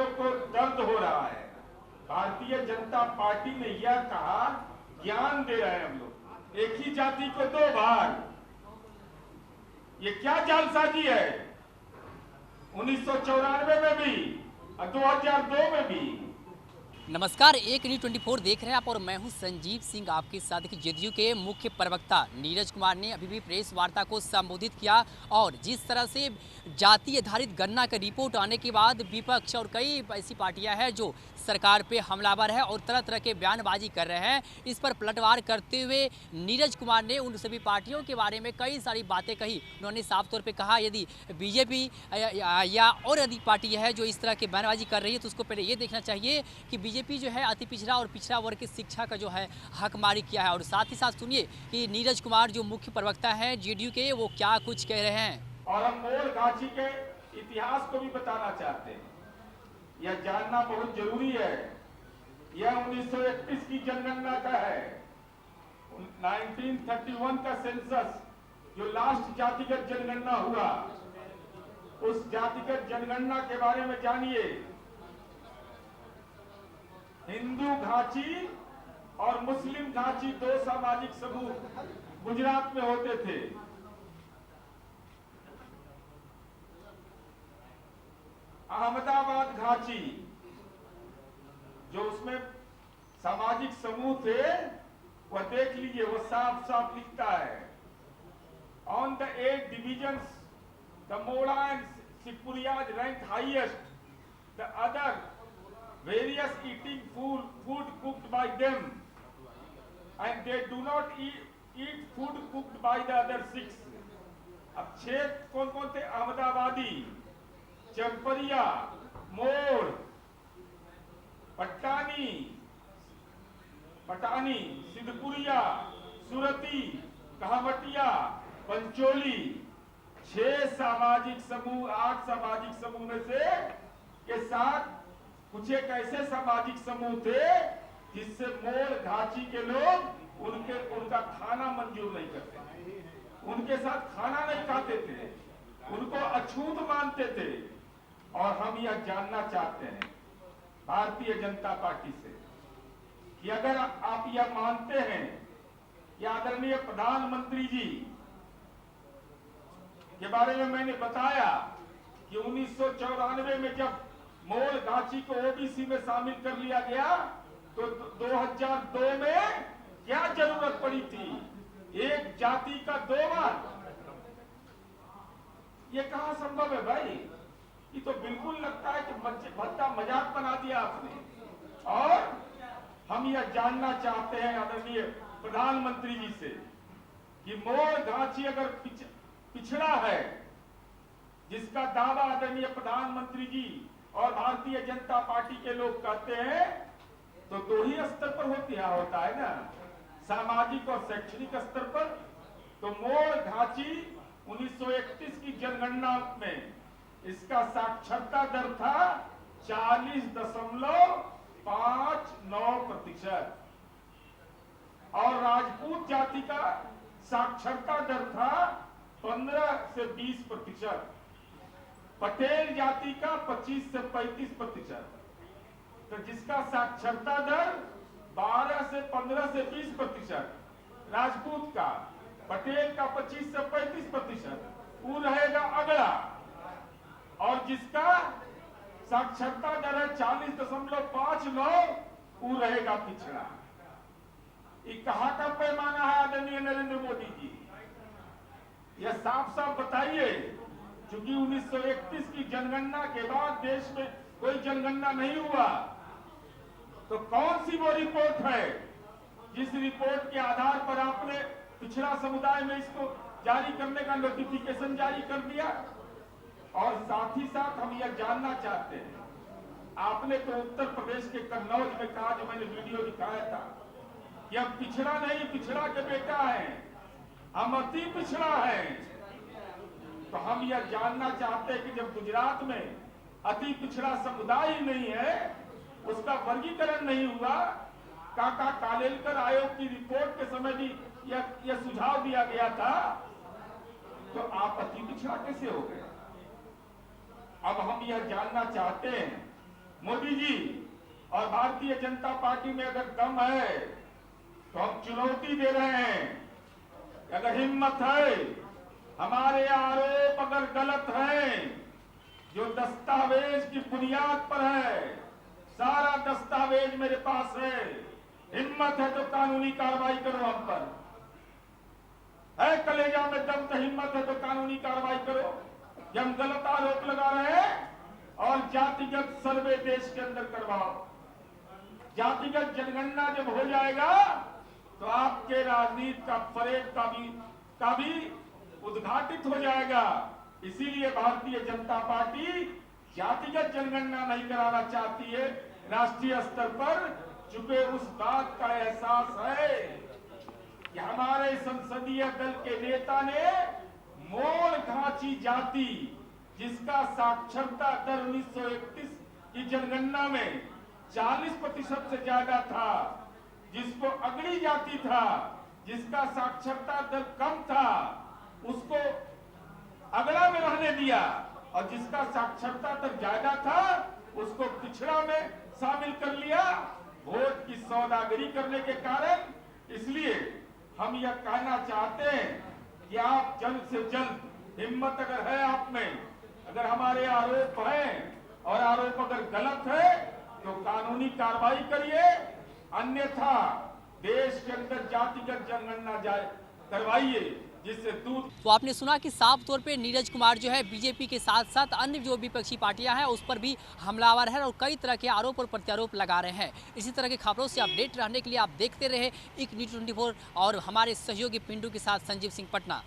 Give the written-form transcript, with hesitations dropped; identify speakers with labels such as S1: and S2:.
S1: लोग को दर्द हो रहा है। भारतीय जनता पार्टी ने यह कहा, ज्ञान दे रहे हैं हम लोग, एक ही जाति को दो भाग। ये क्या जालसाजी है? 1994 में भी और 2002 में भी।
S2: नमस्कार, एक न्यूज़ 24 देख रहे हैं आप और मैं हूं संजीव सिंह आपके साथ। देखिए, जेडीयू के मुख्य प्रवक्ता नीरज कुमार ने अभी भी प्रेस वार्ता को संबोधित किया और जिस तरह से जाति आधारित गणना का रिपोर्ट आने के बाद विपक्ष और कई ऐसी पार्टियां हैं जो सरकार पे हमलावर है और तरह तरह के बयानबाजी कर रहे हैं, इस पर पलटवार करते हुए नीरज कुमार ने उन सभी पार्टियों के बारे में कई सारी बातें कही। उन्होंने साफ तौर पर कहा, यदि बीजेपी या और अधिक पार्टी है जो इस तरह की बयानबाजी कर रही है तो उसको पहले ये देखना चाहिए कि बीजेपी जो है अति पिछड़ा और पिछड़ा वर्ग की शिक्षा का जो है हकमारी किया है। और साथ ही साथ सुनिए कि नीरज कुमार जो मुख्य प्रवक्ता है जेडीयू के, वो क्या कुछ कह रहे हैं।
S1: और हम मोरगाछी के इतिहास को भी बताना चाहते हैं, यह जानना बहुत जरूरी है। यह 1931 की जनगणना का है, 1931 का सेंसस, जो लास्ट जातिगत जनगणना हुआ, उस जातिगत जनगणना के बारे में जानिए। हिंदू घाची और मुस्लिम घाची दो सामाजिक समूह गुजरात में होते थे। अहमदाबाद घाची, जो उसमें सामाजिक समूह थे, वह देख लीजिए, वो साफ साफ लिखता है, on the 8 divisions the Moda and Sikpuriyas ranked highest, the other various eating food cooked by them, and they do not eat food cooked by the other 6. अब 6 कौन कौन थे? अहमदाबादी, चंपरिया, मोड़, पटानी, सिद्धपुरिया, सुरती, कहमटिया, पंचोली। 6 सामाजिक समूह, 8 सामाजिक समूह में से के साथ कुछ एक ऐसे सामाजिक समूह थे जिससे मोड़ घाची के लोग उनका खाना मंजूर नहीं करते, उनके साथ खाना नहीं खाते थे, उनको अछूत मानते थे। और हम यह जानना चाहते हैं भारतीय जनता पार्टी से कि अगर आप यह मानते हैं कि आदरणीय प्रधानमंत्री जी के बारे में मैंने बताया कि 1994 में जब मोड़ घाची को ओबीसी में शामिल कर लिया गया तो 2002 में क्या जरूरत पड़ी थी? एक जाति का 2 भाग। ये कहां संभव है भाई? ये तो बिल्कुल लगता है कि भद्दा मजाक बना दिया आपने। और हम यह जानना चाहते हैं आदरणीय प्रधानमंत्री जी से कि मोड़ घाची अगर पिछड़ा है, जिसका दावा आदरणीय प्रधानमंत्री जी और भारतीय जनता पार्टी के लोग कहते हैं, तो 2 ही स्तर पर होता है ना, सामाजिक और शैक्षणिक स्तर पर। तो मोड़ घाची 1931 की जनगणना में इसका साक्षरता दर था 40.59% और राजपूत जाति का साक्षरता दर था 15 से 20%, पटेल जाति का 25 से 35%। तो जिसका साक्षरता दर 12 से 15 से 20%, राजपूत का, पटेल का 25 से 35%, वो रहेगा अगला। और जिसका साक्षरता दर है 40.59, वो रहेगा पिछड़ा। ये कहां का पैमाना है आदरणीय नरेंद्र मोदी जी? यह साफ साफ बताइए, क्योंकि 1931 की जनगणना के बाद देश में कोई जनगणना नहीं हुआ। तो कौन सी वो रिपोर्ट है जिस रिपोर्ट के आधार पर आपने पिछड़ा समुदाय में इसको जारी करने का नोटिफिकेशन जारी कर दिया? और साथ ही साथ हम यह जानना चाहते हैं, आपने तो उत्तर प्रदेश के कन्नौज में कहा, जो मैंने वीडियो दिखाया था, कि हम पिछड़ा नहीं, पिछड़ा के बेटा हैं, हम अति पिछड़ा हैं। तो हम यह जानना चाहते हैं कि जब गुजरात में अति पिछड़ा समुदाय ही नहीं है, उसका वर्गीकरण नहीं हुआ, काका कालेलकर आयोग की रिपोर्ट के समय भी यह सुझाव दिया गया था, तो आप अति पिछड़ा कैसे हो गए? अब हम यह जानना चाहते हैं मोदी जी और भारतीय जनता पार्टी में अगर दम है तो हम चुनौती दे रहे हैं। अगर हिम्मत है, हमारे आरोप अगर गलत है, जो दस्तावेज की बुनियाद पर है, सारा दस्तावेज मेरे पास है, हिम्मत है तो कानूनी कार्रवाई करो हम पर। है कलेजा में दम तो हिम्मत है तो कानूनी कार्रवाई करो। कि हम गलत आरोप लगा रहे हैं और जातिगत सर्वे देश के अंदर करवाओ। जातिगत जनगणना जब हो जाएगा तो आपके राजनीति का परेड का भी उद्घाटित हो जाएगा। इसीलिए भारतीय जनता पार्टी जातिगत जनगणना नहीं कराना चाहती है राष्ट्रीय स्तर पर, चूंकि उस बात का एहसास है कि हमारे संसदीय दल के नेता ने मोड़ घाची जाति, जिसका साक्षरता दर 1931 की जनगणना में 40% से ज्यादा था, जिसको अगड़ी जाति था, जिसका साक्षरता दर कम था, उसको अगड़ा में रहने दिया, और जिसका साक्षरता दर ज्यादा था उसको पिछड़ा में शामिल कर लिया, वोट की सौदागरी करने के कारण। इसलिए हम यह कहना चाहते हैं कि आप जल्द से जल्द, हिम्मत अगर है आप में, अगर हमारे आरोप है और आरोप अगर गलत है तो कानूनी कार्रवाई करिए, अन्यथा देश के अंदर जातिगत जनगणना करवाइए, जिससे दूध।
S2: तो आपने सुना कि साफ तौर पे नीरज कुमार जो है बीजेपी के साथ साथ अन्य जो विपक्षी पार्टियां हैं उस पर भी हमलावर है और कई तरह के आरोप और प्रत्यारोप लगा रहे हैं। इसी तरह की खबरों से अपडेट रहने के लिए आप देखते रहे एक न्यूज़ 24 और हमारे सहयोगी पिंडू के साथ संजीव सिंह पटना।